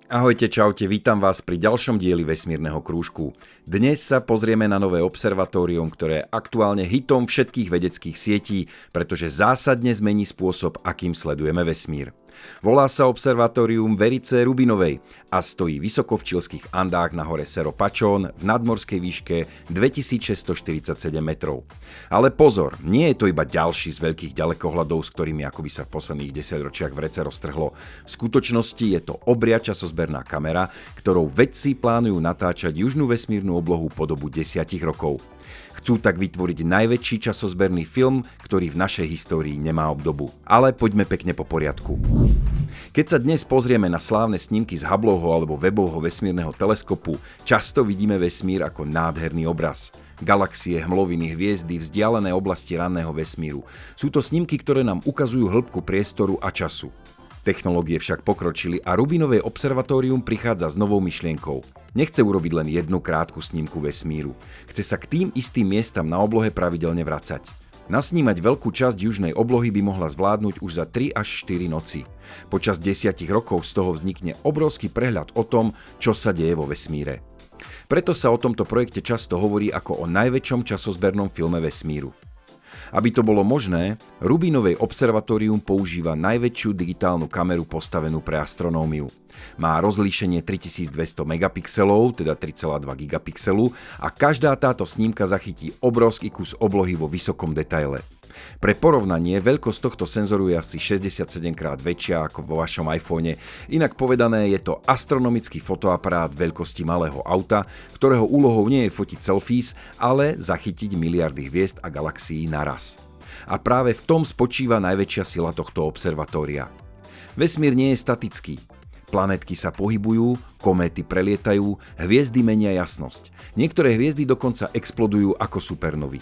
Ahojte, čaute, vítam vás pri ďalšom dieli vesmírneho krúžku. Dnes sa pozrieme na nové observatórium, ktoré je aktuálne hitom všetkých vedeckých sietí, pretože zásadne zmení spôsob, akým sledujeme vesmír. Volá sa Observatórium Verice Rubinovej a stojí vysoko v čilských Andách na hore Cerro Pachón v nadmorskej výške 2647 metrov. Ale pozor, nie je to iba ďalší z veľkých ďalekohľadov, s ktorými akoby sa v posledných 10 ročiach vrece roztrhlo. V skutočnosti je to obria časozberná kamera, ktorou vedci plánujú natáčať južnú vesmírnu oblohu po dobu 10 rokov. Chcú tak vytvoriť najväčší časozberný film, ktorý v našej histórii nemá obdobu. Ale poďme pekne po poriadku. Keď sa dnes pozrieme na slávne snímky z Hubbleho alebo Webbovho vesmírneho teleskopu, často vidíme vesmír ako nádherný obraz. Galaxie, hmloviny, hviezdy, vzdialené oblasti ranného vesmíru. Sú to snímky, ktoré nám ukazujú hĺbku priestoru a času. Technológie však pokročili a Rubinové observatórium prichádza s novou myšlienkou. Nechce urobiť len jednu krátku snímku vesmíru. Chce sa k tým istým miestam na oblohe pravidelne vracať. Nasnímať veľkú časť južnej oblohy by mohla zvládnuť už za 3 až 4 noci. Počas 10 rokov z toho vznikne obrovský prehľad o tom, čo sa deje vo vesmíre. Preto sa o tomto projekte často hovorí ako o najväčšom časozbernom filme vesmíru. Aby to bolo možné, Rubinové observatórium používa najväčšiu digitálnu kameru postavenú pre astronómiu. Má rozlíšenie 3200 megapixelov, teda 3,2 gigapixelu a každá táto snímka zachytí obrovský kus oblohy vo vysokom detaile. Pre porovnanie, veľkosť tohto senzoru je asi 67 krát väčšia ako vo vašom iPhone. Inak povedané, je to astronomický fotoaparát veľkosti malého auta, ktorého úlohou nie je fotiť selfies, ale zachytiť miliardy hviezd a galaxií naraz. A práve v tom spočíva najväčšia sila tohto observatória. Vesmír nie je statický. Planetky sa pohybujú, kométy prelietajú, hviezdy menia jasnosť. Niektoré hviezdy dokonca explodujú ako supernovy.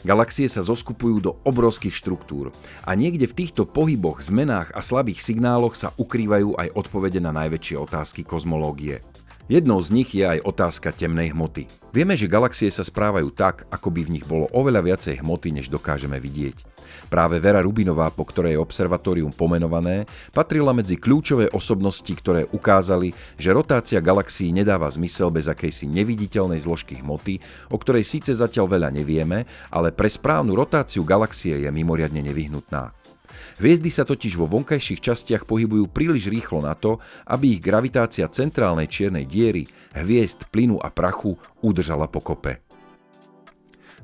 Galaxie sa zoskupujú do obrovských štruktúr a niekde v týchto pohyboch, zmenách a slabých signáloch sa ukrývajú aj odpovede na najväčšie otázky kozmológie. Jednou z nich je aj otázka temnej hmoty. Vieme, že galaxie sa správajú tak, ako by v nich bolo oveľa viacej hmoty, než dokážeme vidieť. Práve Vera Rubinová, po ktorej je observatórium pomenované, patrila medzi kľúčové osobnosti, ktoré ukázali, že rotácia galaxií nedáva zmysel bez akejsi neviditeľnej zložky hmoty, o ktorej síce zatiaľ veľa nevieme, ale pre správnu rotáciu galaxie je mimoriadne nevyhnutná. Hviezdy sa totiž vo vonkajších častiach pohybujú príliš rýchlo na to, aby ich gravitácia centrálnej čiernej diery, hviezd, plynu a prachu udržala pokope.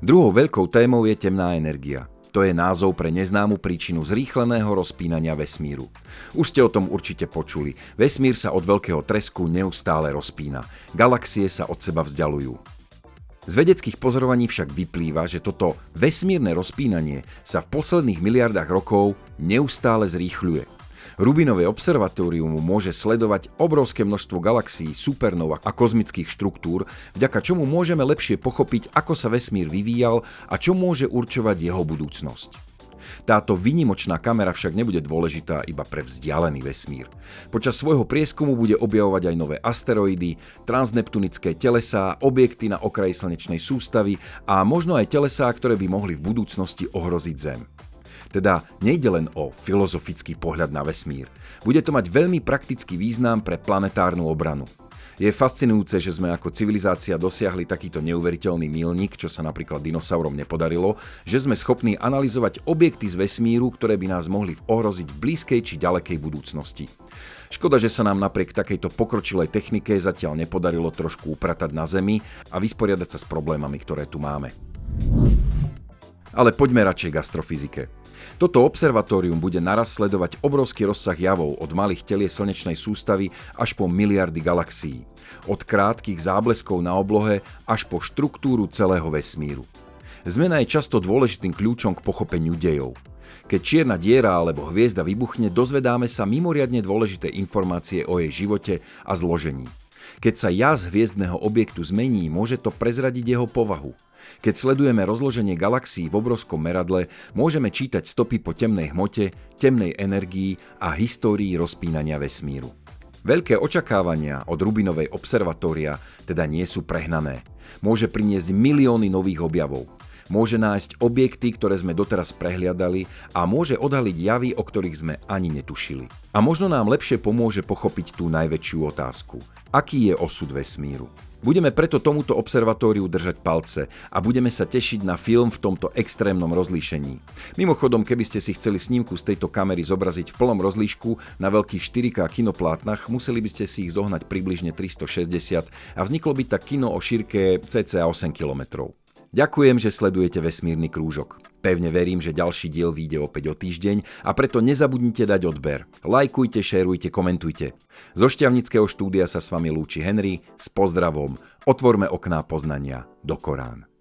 Druhou veľkou témou je temná energia. To je názov pre neznámu príčinu zrýchleného rozpínania vesmíru. Už ste o tom určite počuli. Vesmír sa od veľkého tresku neustále rozpína. Galaxie sa od seba vzdialujú. Z vedeckých pozorovaní však vyplýva, že toto vesmírne rozpínanie sa v posledných miliardách rokov neustále zrýchľuje. Rubinové observatórium môže sledovať obrovské množstvo galaxií, supernov a kozmických štruktúr, vďaka čomu môžeme lepšie pochopiť, ako sa vesmír vyvíjal a čo môže určovať jeho budúcnosť. Táto výnimočná kamera však nebude dôležitá iba pre vzdialený vesmír. Počas svojho prieskumu bude objavovať aj nové asteroidy, transneptunické telesá, objekty na okraji slnečnej sústavy a možno aj telesá, ktoré by mohli v budúcnosti ohroziť Zem. Teda nejde len o filozofický pohľad na vesmír. Bude to mať veľmi praktický význam pre planetárnu obranu. Je fascinujúce, že sme ako civilizácia dosiahli takýto neuveriteľný míľnik, čo sa napríklad dinosaurom nepodarilo, že sme schopní analyzovať objekty z vesmíru, ktoré by nás mohli ohroziť v blízkej či ďalekej budúcnosti. Škoda, že sa nám napriek takejto pokročilej technike zatiaľ nepodarilo trošku upratať na Zemi a vysporiadať sa s problémami, ktoré tu máme. Ale poďme radšej k astrofyzike. Toto observatórium bude naraz sledovať obrovský rozsah javov od malých telies slnečnej sústavy až po miliardy galaxií. Od krátkych zábleskov na oblohe až po štruktúru celého vesmíru. Zmena je často dôležitým kľúčom k pochopeniu dejov. Keď čierna diera alebo hviezda vybuchne, dozvedáme sa mimoriadne dôležité informácie o jej živote a zložení. Keď sa jas hviezdneho objektu zmení, môže to prezradiť jeho povahu. Keď sledujeme rozloženie galaxií v obrovskom meradle, môžeme čítať stopy po temnej hmote, temnej energii a histórii rozpínania vesmíru. Veľké očakávania od Rubinovej observatória teda nie sú prehnané. Môže priniesť milióny nových objavov. Môže nájsť objekty, ktoré sme doteraz prehliadali a môže odhaliť javy, o ktorých sme ani netušili. A možno nám lepšie pomôže pochopiť tú najväčšiu otázku. Aký je osud vesmíru? Budeme preto tomuto observatóriu držať palce a budeme sa tešiť na film v tomto extrémnom rozlíšení. Mimochodom, keby ste si chceli snímku z tejto kamery zobraziť v plnom rozlíšku na veľkých 4K kinoplátnach, museli by ste si ich zohnať približne 360 a vzniklo by tak kino o šírke cca 8 km. Ďakujem, že sledujete Vesmírny krúžok. Pevne verím, že ďalší diel vyjde opäť o týždeň a preto nezabudnite dať odber. Lajkujte, šerujte, komentujte. Zo Šťavnického štúdia sa s vami lúči Henry s pozdravom. Otvorme okná poznania do Korán.